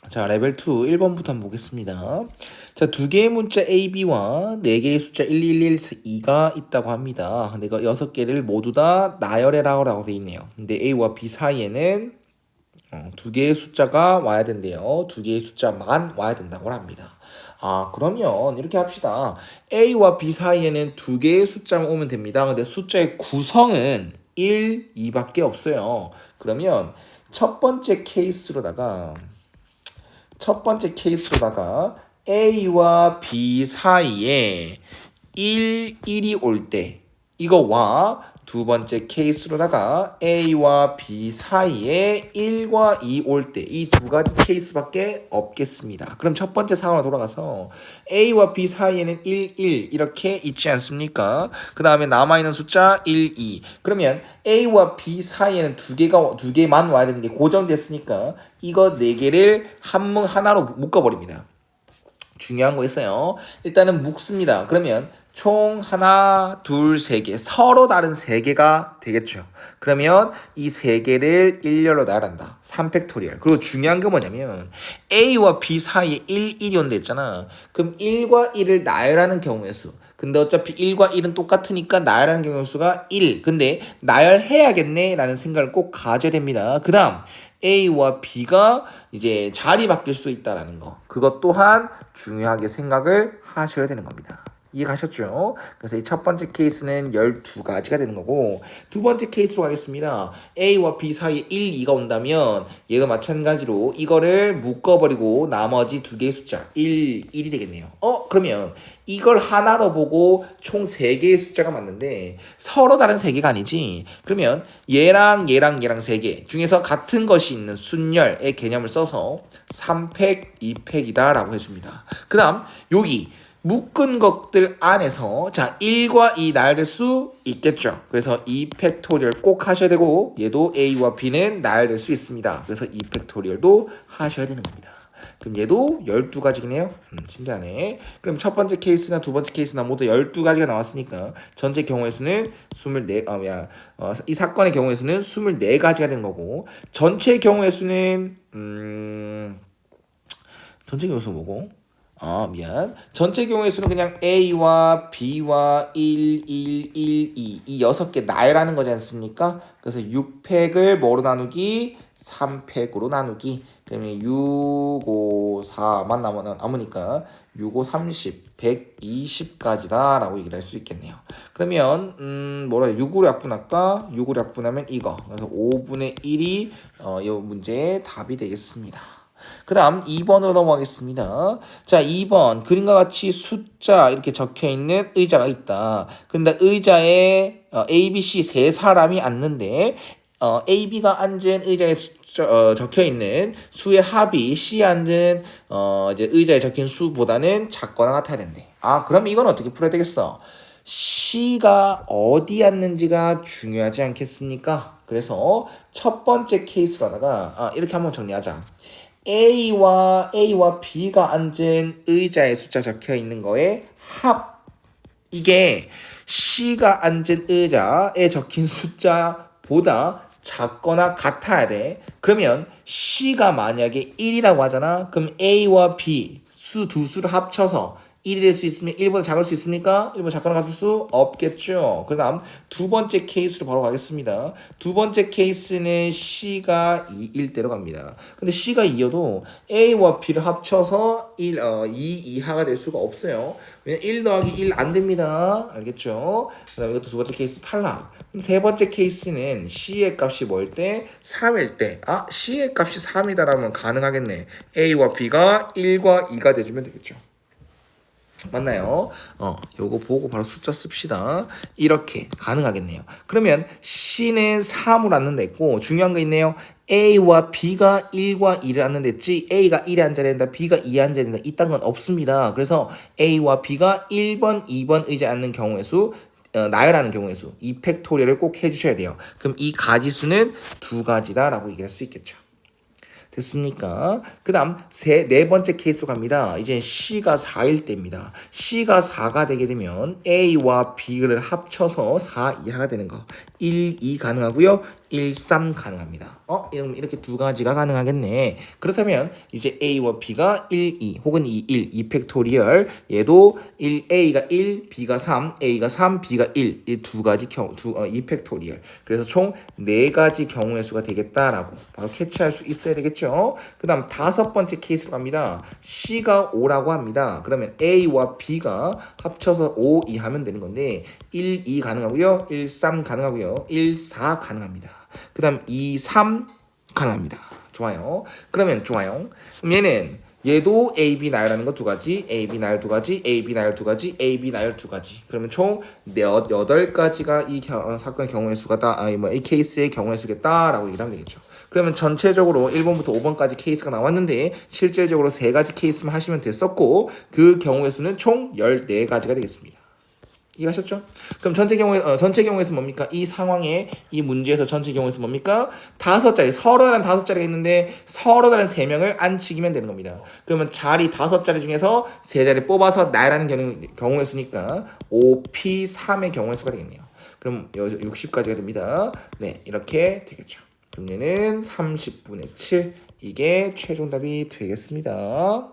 자, 레벨 2 1번부터 한번 보겠습니다. 자, 두 개의 문자 A, B와 네 개의 숫자 1, 1, 1, 2가 있다고 합니다. 근데 이거 6개를 모두 다 나열해라라고 돼 있네요. 근데 A와 B 사이에는 두 개의 숫자가 와야 된대요. 두 개의 숫자만 와야 된다고 합니다. 아, 그러면 이렇게 합시다. A와 B 사이에는 두 개의 숫자만 오면 됩니다. 근데 숫자의 구성은 1, 2밖에 없어요. 그러면 첫 번째 케이스로다가 A와 B 사이에 1, 1이 올 때 이거와 두 번째 케이스로다가 A와 B 사이에 1과 2 올 때 이 두 가지 케이스밖에 없겠습니다. 그럼 첫 번째 상황으로 돌아가서 A와 B 사이에는 1, 1 이렇게 있지 않습니까? 그 다음에 남아있는 숫자 1, 2. 그러면 A와 B 사이에는 두 개만 와야 되는 게 고정됐으니까 이거 네 개를 하나로 묶어버립니다. 중요한 거 있어요. 일단은 묶습니다. 그러면 총 하나, 둘, 세 개. 서로 다른 세 개가 되겠죠. 그러면 이 세 개를 일렬로 나열한다. 3팩토리얼. 그리고 중요한 게 뭐냐면 A와 B 사이에 1, 1이 온다 했잖아. 그럼 1과 1을 나열하는 경우의 수. 근데 어차피 1과 1은 똑같으니까 나열하는 경우의 수가 1. 근데 나열해야겠네 라는 생각을 꼭 가져야 됩니다. 그 다음 A와 B가 이제 자리 바뀔 수 있다라는 거. 그것 또한 중요하게 생각을 하셔야 되는 겁니다. 이해가셨죠? 그래서 이 첫 번째 케이스는 12가지가 되는 거고 두 번째 케이스로 가겠습니다. A와 B 사이에 1, 2가 온다면 얘가 마찬가지로 이거를 묶어버리고 나머지 두 개의 숫자 1, 1이 되겠네요. 그러면 이걸 하나로 보고 총 3개의 숫자가 맞는데 서로 다른 3개가 아니지. 그러면 얘랑 3개 중에서 같은 것이 있는 순열의 개념을 써서 3팩, 2팩이다 라고 해줍니다. 그 다음 여기 묶은 것들 안에서 자 1과 2 나열될 수 있겠죠. 그래서 2팩토리얼 꼭 하셔야 되고 얘도 A와 B는 나열될 수 있습니다. 그래서 2팩토리얼도 하셔야 되는 겁니다. 그럼 얘도 12가지네요. 신기하네. 그럼 첫 번째 케이스나 두 번째 케이스나 모두 12가지가 나왔으니까 전체 경우의 수는 24, 이 사건의 경우의 수는 24가지가 된 거고 전체 경우의 수는 전체 경우의 수 뭐고? 미안. 전체 경우의 수는 그냥 A와 B와 1, 1, 1, 2 이 6개 나열하는 거지 않습니까? 그래서 6팩을 뭐로 나누기? 3팩으로 나누기. 그러면 6, 5, 4만 남으니까 6, 5, 30, 120까지다 라고 얘기를 할 수 있겠네요. 그러면 6으로 약분할까? 6으로 약분하면 이거. 그래서 5분의 1이 이 문제의 답이 되겠습니다. 그 다음 2번으로 넘어가겠습니다. 자, 2번 그림과 같이 숫자 이렇게 적혀있는 의자가 있다. 근데 의자에 A, B, C 세 사람이 앉는데 A, B가 앉은 의자에 적혀있는 수의 합이 C에 앉은 이제 의자에 적힌 수보다는 작거나 같아야 된대. 그럼 이건 어떻게 풀어야 되겠어? C가 어디 앉는지가 중요하지 않겠습니까? 그래서 첫 번째 케이스로다가 이렇게 한번 정리하자. A와 B가 앉은 의자에 숫자 적혀 있는 거에 합. 이게 C가 앉은 의자에 적힌 숫자보다 작거나 같아야 돼. 그러면 C가 만약에 1이라고 하잖아. 그럼 A와 B 두 수를 합쳐서 1이 될 수 있으면 1보다 작을 수 있습니까? 1보다 작거나 같을 수 없겠죠. 그 다음 두 번째 케이스로 바로 가겠습니다. 두 번째 케이스는 C가 2일 대로 갑니다. 근데 C가 2여도 A와 B를 합쳐서 2 이하가 될 수가 없어요. 왜냐면 1 더하기 1 안 됩니다. 알겠죠? 그 다음에 이것도 두 번째 케이스 탈락. 그럼 세 번째 케이스는 C의 값이 뭐일 때? 3일 때. C의 값이 3이다라면 가능하겠네. A와 B가 1과 2가 돼주면 되겠죠. 맞나요? 요거 보고 바로 숫자 씁시다. 이렇게 가능하겠네요. 그러면 C는 3으로 앉는다 했고 중요한 거 있네요. A와 B가 1과 2를 앉는다 했지 A가 1에 앉아야 된다. B가 2에 앉아야 된다. 이딴 건 없습니다. 그래서 A와 B가 1번, 2번 의자에 앉는 경우의 수 나열하는 경우의 수 2팩토리얼을 꼭 해주셔야 돼요. 그럼 이 가지수는 2가지다 라고 얘기할 수 있겠죠. 됐습니까? 그 다음 네 번째 케이스로 갑니다. 이제 C가 4일 때입니다. C가 4가 되게 되면 A와 B를 합쳐서 4 이하가 되는 거 1, 2 가능하고요. 1, 3 가능합니다. 이렇게 두 가지가 가능하겠네. 그렇다면 이제 A와 B가 1, 2 혹은 2, 1, 2 팩토리얼 얘도 1, A가 1, B가 3, A가 3, B가 1 이 두 가지 2 팩토리얼. 그래서 총 4가지 경우의 수가 되겠다라고 바로 캐치할 수 있어야 되겠죠. 그 다음 5번째 케이스로 갑니다. C가 5라고 합니다. 그러면 A와 B가 합쳐서 5, 2 하면 되는 건데 1, 2 가능하고요. 1, 3 가능하고요. 1, 4 가능합니다. 그 다음 2, 3 가능합니다. 좋아요. 그러면 좋아요. 그럼 얘도 A, B 나열하는 거 두 가지, A, B 나열 두 가지, A, B 나열 두 가지, A, B 나열 두 가지. 그러면 총 8가지가 이 사건의 경우의 수가 이 케이스의 경우의 수겠다라고 얘기를 하면 되겠죠. 그러면 전체적으로 1번부터 5번까지 케이스가 나왔는데 실질적으로 3가지 케이스만 하시면 됐었고 그 경우의 수는 총 14가지가 되겠습니다. 이해하셨죠? 그럼 전체 경우에서 뭡니까? 이 상황에 이 문제에서 전체 경우에서 뭡니까? 5자리 서로 다른 5자리가 있는데 서로 다른 3명을 앉히기면 되는 겁니다. 그러면 자리 5자리 중에서 3자리 뽑아서 나열하는 경우의 수니까 5P3의 경우의 수가 되겠네요. 그럼 60까지가 됩니다. 네, 이렇게 되겠죠. 그럼 얘는 30분의 7 이게 최종답이 되겠습니다.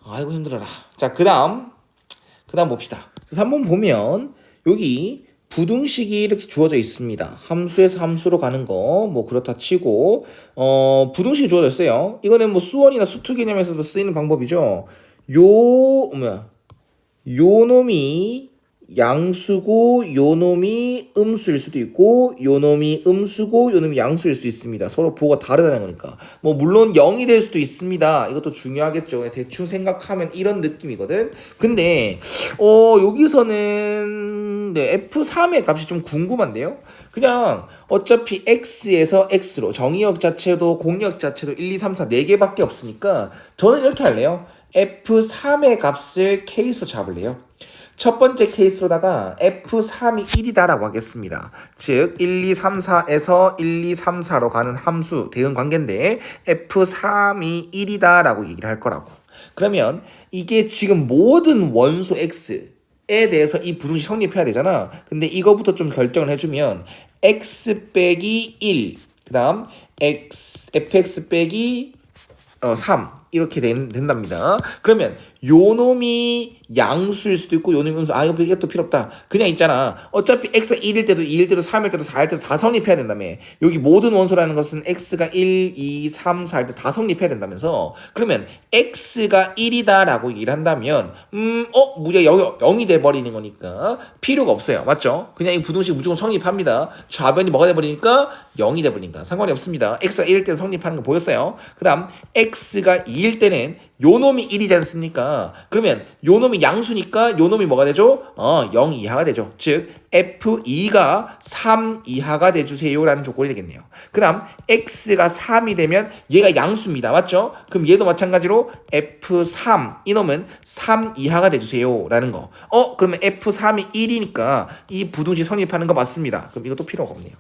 아이고 힘들어라. 자, 그 다음 봅시다. 그래서 한번 보면 여기 부등식이 이렇게 주어져 있습니다. 함수에서 함수로 가는 거 뭐 그렇다 치고 부등식이 주어져 있어요. 이거는 뭐 수원이나 수투 개념에서도 쓰이는 방법이죠. 요 놈이 양수고 요 놈이 음수일 수도 있고 요 놈이 음수고 요 놈이 양수일 수 있습니다. 서로 부호가 다르다는 거니까. 뭐 물론 0이 될 수도 있습니다. 이것도 중요하겠죠. 대충 생각하면 이런 느낌이거든. 근데 여기서는 F3의 값이 좀 궁금한데요. 그냥 어차피 X에서 X로 정의역 자체도 공역 자체도 1, 2, 3, 4 4개밖에 없으니까 저는 이렇게 할래요. F3의 값을 케이스로 잡을래요. 첫 번째 케이스로다가 F3이 1이다라고 하겠습니다. 즉 1, 2, 3, 4에서 1, 2, 3, 4로 가는 함수 대응 관계인데 F3이 1이다라고 얘기를 할 거라고. 그러면 이게 지금 모든 원소 X에 대해서 이 부등식 성립해야 되잖아. 근데 이거부터 좀 결정을 해주면 X 빼기 1, 그 다음 fx 빼기 3 이렇게 된답니다. 그러면 요 놈이 양수일 수도 있고 요 놈이 음수. 이것도 필요 없다. 그냥 있잖아. 어차피 x가 1일 때도 2일 때도 3일 때도 4일 때도 다 성립해야 된다며. 여기 모든 원소라는 것은 x가 1, 2, 3, 4일 때 다 성립해야 된다면서. 그러면 x가 1이다 라고 얘기를 한다면 무려 0이 돼버리는 거니까 필요가 없어요. 맞죠? 그냥 이 부등식 무조건 성립합니다. 좌변이 뭐가 돼버리니까 0이 돼버리니까 상관이 없습니다. x가 1일 때는 성립하는 거 보였어요? 그 다음 x가 2일 때는 요 놈이 1이지 않습니까? 그러면 요 놈이 양수니까 요 놈이 뭐가 되죠? 0 이하가 되죠. 즉 F2가 3 이하가 돼주세요 라는 조건이 되겠네요. 그 다음 X가 3이 되면 얘가 양수입니다. 맞죠? 그럼 얘도 마찬가지로 F3 이놈은 3 이하가 돼주세요 라는 거. 그러면 F3이 1이니까 이 부등식 성립하는 거 맞습니다. 그럼 이것도 필요가 없네요.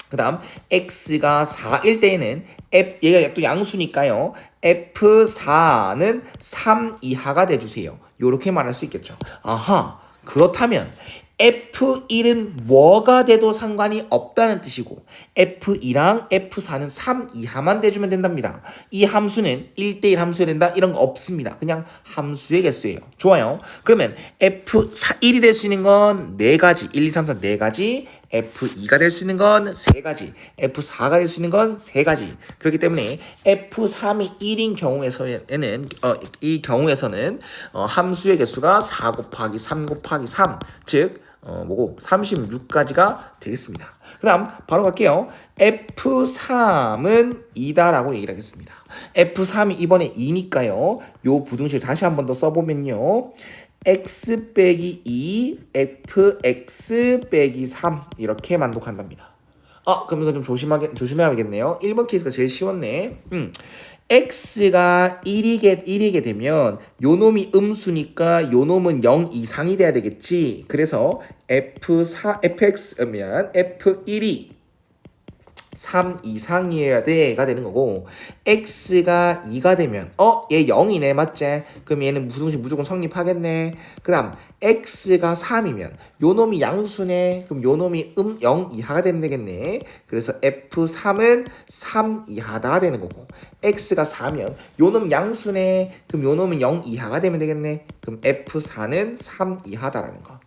그 다음 x가 4일 때에는 얘가 또 양수니까요. f4는 3 이하가 돼주세요. 이렇게 말할 수 있겠죠. 아하, 그렇다면 F1은 뭐가 돼도 상관이 없다는 뜻이고 F2랑 F4는 3 이하만 돼주면 된답니다. 이 함수는 1대1 함수여야 된다 이런 거 없습니다. 그냥 함수의 개수예요. 좋아요. 그러면 F1이 될 수 있는 건 4가지 1, 2, 3, 4 4가지 F2가 될 수 있는 건 3가지 F4가 될 수 있는 건 3가지 그렇기 때문에 F3이 1인 경우에서는 이 경우에서는 함수의 개수가 4 곱하기 3 곱하기 3 즉 36가지가 되겠습니다. 그 다음 바로 갈게요. F3은 2다라고 얘기를 하겠습니다. F3이 이번에 2니까요. 요 부등식 다시 한 번 더 써보면요. x 빼기 2, fx 빼기 3 이렇게 만족한답니다. 그럼 이거 좀 조심해야겠네요. 1번 케이스가 제일 쉬웠네. x가 1이게 되면 요 놈이 음수니까 요 놈은 0 이상이 돼야 되겠지. 그래서 F1이 3 이상이어야 돼가 되는 거고 x가 2가 되면 얘 0이네 맞지? 그럼 얘는 무조건 성립하겠네. 그 다음 x가 3이면 요 놈이 양수네. 그럼 요 놈이 0 이하가 되면 되겠네. 그래서 f3은 3 이하다 되는 거고 x가 4면 요 놈 양수네. 그럼 요 놈은 0 이하가 되면 되겠네. 그럼 f4는 3 이하다라는 거.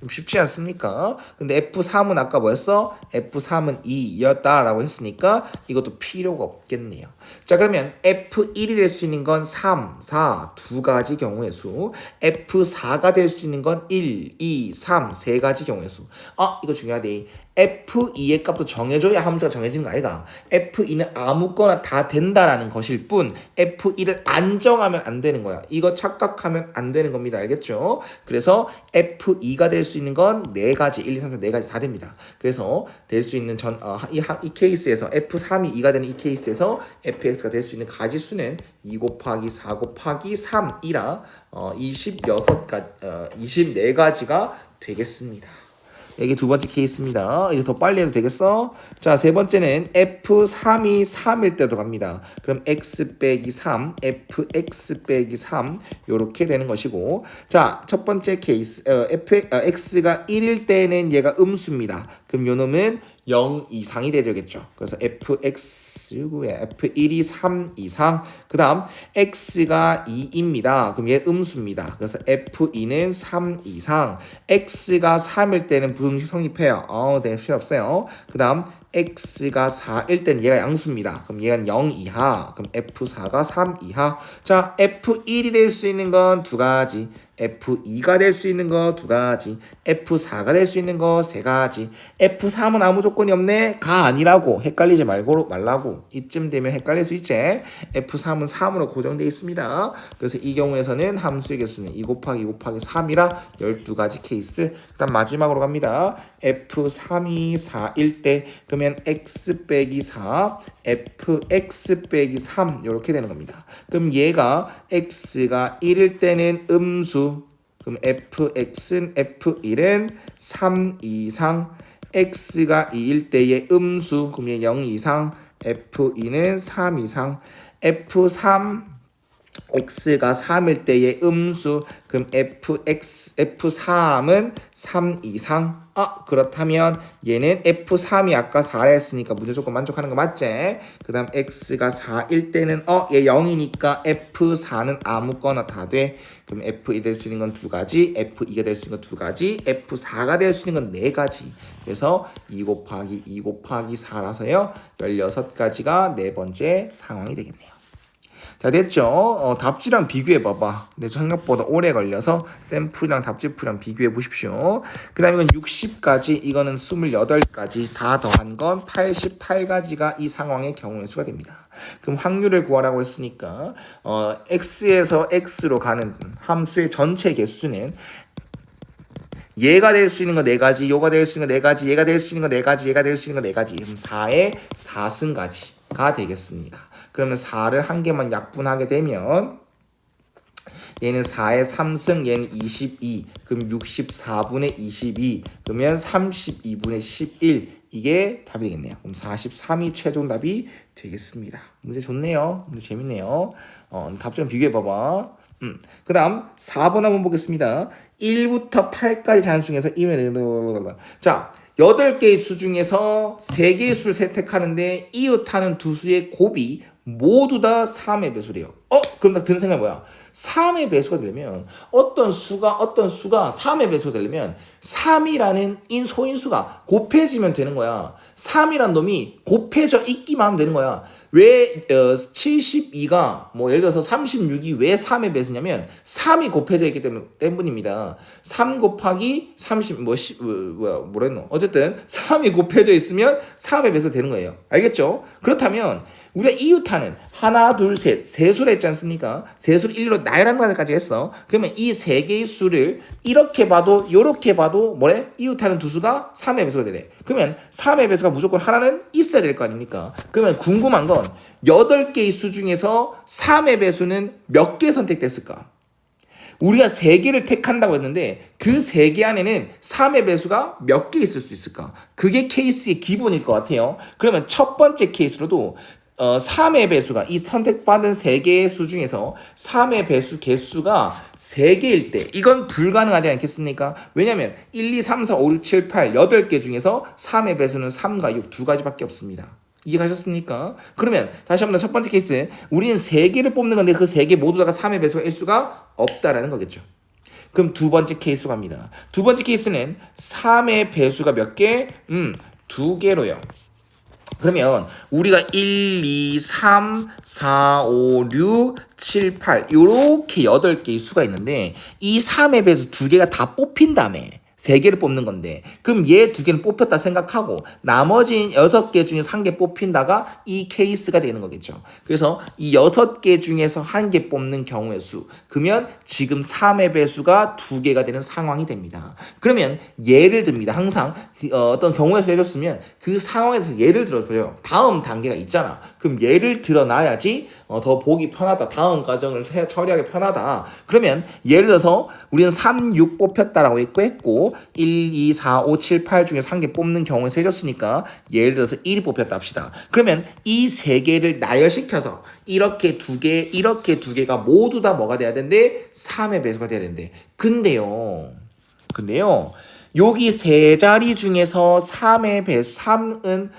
좀 쉽지 않습니까? 근데 F3은 아까 뭐였어? F3은 2였다라고 했으니까 이것도 필요가 없겠네요. 자, 그러면 F1이 될 수 있는 건 3, 4 두 가지 경우의 수. F4가 될 수 있는 건 1, 2, 3 세 가지 경우의 수. 이거 중요하대. F2의 값도 정해줘야 함수가 정해지는 거 아이가? F2는 아무거나 다 된다라는 것일 뿐 F1을 안 정하면 안 되는 거야. 이거 착각하면 안 되는 겁니다. 알겠죠? 그래서 F2가 될 수 있는 건 네 가지, 1, 2, 3, 4 네 가지 다 됩니다. 그래서 될 수 있는 이 케이스에서 F3이 2가 되는 이 케이스에서 fx가 될 수 있는 가지수는 2 곱하기 4 곱하기 3이라 24가지가 되겠습니다. 이게 두 번째 케이스입니다. 이거 더 빨리 해도 되겠어? 자, 세 번째는 F3이 3일 때도 갑니다. 그럼 x 빼기 3, fx 빼기 3 요렇게 되는 것이고 자, 첫 번째 케이스 x가 1일 때는 얘가 음수입니다. 그럼 요 놈은 0 이상이 되겠죠. 그래서 f1이 3 이상. 그 다음 x가 2입니다. 그럼 얘 음수입니다. 그래서 f2는 3 이상. x가 3일 때는 부등식 성립해요. 네, 필요 없어요. 그 다음 x가 4일 때는 얘가 양수입니다. 그럼 얘는 0 이하. 그럼 f4가 3 이하. 자, f1이 될 수 있는 건 두 가지. F2가 될 수 있는 거 두 가지, F4가 될 수 있는 거 세 가지. F3은 아무 조건이 없네? 가 아니라고 헷갈리지 말라고. 이쯤 되면 헷갈릴 수 있지. F3은 3으로 고정되어 있습니다. 그래서 이 경우에서는 함수의 개수는 2 곱하기 2 곱하기 3이라 12가지 케이스. 그다음 마지막으로 갑니다. F3이 4일 때 그러면 x 빼기 4, fx 빼기 3 이렇게 되는 겁니다. 그럼 얘가 x가 1일 때는 음수. 그럼 fx는 f1은 3 이상, x가 2일 때의 음수. 그럼 얘 0 이상, f2는 3 이상, x가 3일 때의 음수. 그럼 f3은 3 이상. 그렇다면 얘는 f3이 아까 4라 했으니까 무조건 만족하는 거 맞지? 그 다음 x가 4일 때는 얘 0이니까 f4는 아무거나 다 돼. 그럼 f1 될 수 있는 건 두 가지, f2가 될 수 있는 건 두 가지, f4가 될 수 있는 건 네 가지. 그래서 2 곱하기 2 곱하기 4라서요 16가지가 네 번째 상황이 되겠네요. 자, 됐죠? 답지랑 비교해 봐봐. 근데 생각보다 오래 걸려서 샘플이랑 답지풀이랑 비교해 보십시오. 그 다음에 이건 60가지, 이거는 28가지 다 더한 건 88가지가 이 상황의 경우의 수가 됩니다. 그럼 확률을 구하라고 했으니까 x에서 x로 가는 함수의 전체 개수는 얘가 될 수 있는 거 네 가지, 요가 될 수 있는 거 네 가지, 얘가 될 수 있는 거 네 가지, 얘가 될 수 있는 거 네 가지. 그럼 4의 4승가지가 되겠습니다. 그러면 4를 한 개만 약분하게 되면 얘는 4의 3승, 얘는 22. 그럼 64분의 22. 그러면 32분의 11. 이게 답이 되겠네요. 그럼 43이 최종 답이 되겠습니다. 문제 좋네요. 문제 재밌네요. 답 좀 비교해 봐봐. 그 다음 4번 한번 보겠습니다. 1부터 8까지 자연 중에서 1을 자, 8개의 수 중에서 3개의 수를 선택하는데 이웃하는 두 수의 곱이 모두 다 3의 배수래요. 그럼 나 드는 생각이 뭐야? 3의 배수가 되려면 어떤 수가 3의 배수가 되려면 3이라는 소인수가 곱해지면 되는 거야. 3이란 놈이 곱해져 있기만 하면 되는 거야. 왜 72가 예를 들어서 36이 왜 3의 배수냐면 3이 곱해져 있기 때문입니다. 3 곱하기 30 뭐랬노? 어쨌든 3이 곱해져 있으면 3의 배수 되는 거예요. 알겠죠? 그렇다면 우리가 이웃하는 하나, 둘, 셋, 세 수를 했지 않습니까? 세 수를 일로 나열한 까지 했어. 그러면 이 세 개의 수를 이렇게 봐도 요렇게 봐도 뭐래? 이웃하는 두 수가 3의 배수가 되래. 그러면 3의 배수가 무조건 하나는 있어야 될 거 아닙니까? 그러면 궁금한 건 8개의 수 중에서 3의 배수는 몇 개 선택됐을까? 우리가 3개를 택한다고 했는데 그 3개 안에는 3의 배수가 몇 개 있을 수 있을까? 그게 케이스의 기본일 것 같아요. 그러면 첫 번째 케이스로도 3의 배수가 이 선택받은 3개의 수 중에서 3의 배수 개수가 3개일 때 이건 불가능하지 않겠습니까? 왜냐면 1, 2, 3, 4, 5, 6, 7, 8, 8개 중에서 3의 배수는 3과 6 두 가지밖에 없습니다. 이해가셨습니까? 그러면 다시 한번 첫 번째 케이스 우리는 3개를 뽑는 건데 그 3개 모두 다가 3의 배수가 일 수가 없다라는 거겠죠. 그럼 두 번째 케이스로 갑니다. 두 번째 케이스는 3의 배수가 몇 개? 2개로요. 그러면 우리가 1, 2, 3, 4, 5, 6, 7, 8 요렇게 8개의 수가 있는데 이 3의 배수 2개가 다 뽑힌 다음에 3개를 뽑는 건데 그럼 얘 2개는 뽑혔다 생각하고 나머지 6개 중에서 1개 뽑힌다가 이 케이스가 되는 거겠죠. 그래서 이 6개 중에서 1개 뽑는 경우의 수 그러면 지금 3의 배수가 2개가 되는 상황이 됩니다. 그러면 예를 듭니다. 항상 어떤 경우의 수 해줬으면 그 상황에서 예를 들어줘요. 다음 단계가 있잖아. 그럼 예를 들어놔야지 더 보기 편하다. 다음 과정을 처리하기 편하다. 그러면 예를 들어서 우리는 3, 6 뽑혔다라고 했고 1, 2, 4, 5, 7, 8 중에서 1개 뽑는 경우에 세줬으니까 예를 들어서 1이 뽑혔다 합시다. 그러면 이 3개를 나열시켜서 이렇게 2개, 이렇게 2개가 모두 다 뭐가 돼야 되는데 3의 배수가 돼야 되는데 근데요 여기 세 자리 중에서 3의 배수 3은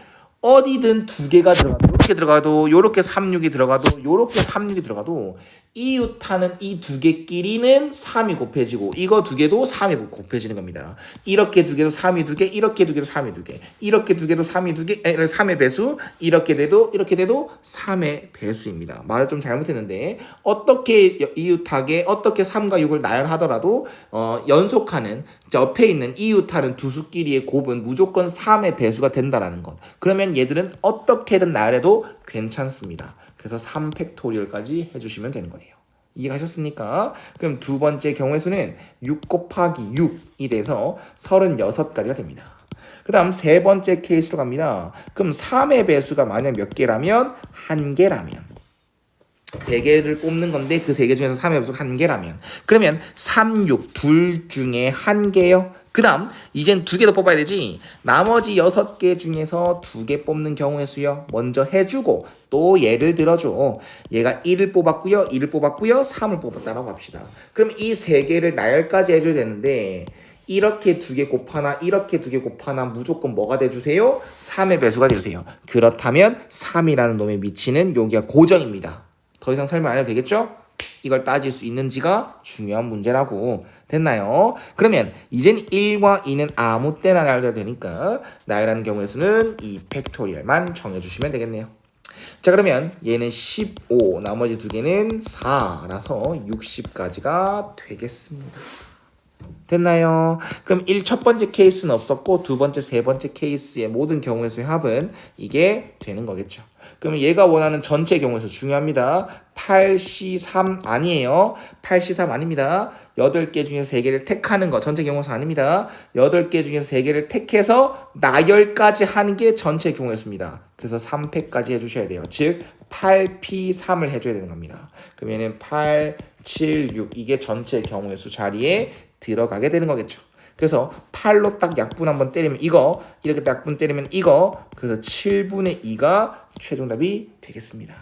어디든 2개가 들어가도 이렇게 들어가도 요렇게 3, 6이 들어가도 요렇게 3, 6이 들어가도 이웃하는 이 2개끼리는 3이 곱해지고 이거 2개도 3이 곱해지는 겁니다. 이렇게 2개도 3이 2개 이렇게 2개도 3이 2개 이렇게 2개도 3이 2개 3의 배수 이렇게 돼도 3의 배수입니다. 말을 좀 잘못했는데 어떻게 이웃하게 어떻게 3과 6을 나열하더라도 연속하는 옆에 있는 이웃하는 두 수끼리의 곱은 무조건 3의 배수가 된다라는 것. 그러면 얘들은 어떻게든 나열해도 괜찮습니다. 그래서 3팩토리얼까지 해주시면 되는 거예요. 이해가셨습니까? 그럼 두 번째 경우의 수는 6 곱하기 6이 돼서 36가지가 됩니다. 그 다음 세 번째 케이스로 갑니다. 그럼 3의 배수가 만약 몇 개라면 1개라면 3개를 뽑는 건데 그 3개 중에서 3의 배수가 1개라면 그러면 3, 6 둘 중에 1개요. 그 다음 이젠 2개 더 뽑아야 되지. 나머지 6개 중에서 2개 뽑는 경우의 수요. 먼저 해주고 또 예를 들어줘. 얘가 1을 뽑았고요. 2를 뽑았고요. 3을 뽑았다라고 합시다. 그럼 이 3개를 나열까지 해줘야 되는데 이렇게 2개 곱하나 이렇게 2개 곱하나 무조건 뭐가 돼주세요? 3의 배수가 돼주세요. 그렇다면 3이라는 놈에 미치는 여기가 고정입니다. 더 이상 설명 안 해도 되겠죠? 이걸 따질 수 있는지가 중요한 문제라고. 됐나요? 그러면 이젠 1과 2는 아무 때나 나열돼도 되니까 나열하는 경우의 수는 이 팩토리얼만 정해주시면 되겠네요. 자 그러면 얘는 15 나머지 2개는 4라서 60까지가 되겠습니다. 됐나요? 그럼 첫 번째 케이스는 없었고 두 번째, 세 번째 케이스의 모든 경우의 수의 합은 이게 되는 거겠죠. 그럼 얘가 원하는 전체 경우의 수 중요합니다. 8C3 아니에요. 8C3 아닙니다. 8개 중에서 3개를 택하는 거 전체 경우의 수 아닙니다. 8개 중에서 3개를 택해서 나열까지 하는 게 전체 경우의 수입니다. 그래서 3팩까지 해주셔야 돼요. 즉 8P3을 해줘야 되는 겁니다. 그러면은 8, 7, 6 이게 전체 경우의 수 자리에 들어가게 되는 거겠죠. 그래서 8로 딱 약분 한번 때리면 이거 이렇게 딱 약분 때리면 이거 그래서 7분의 2가 최종답이 되겠습니다.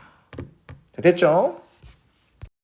자, 됐죠?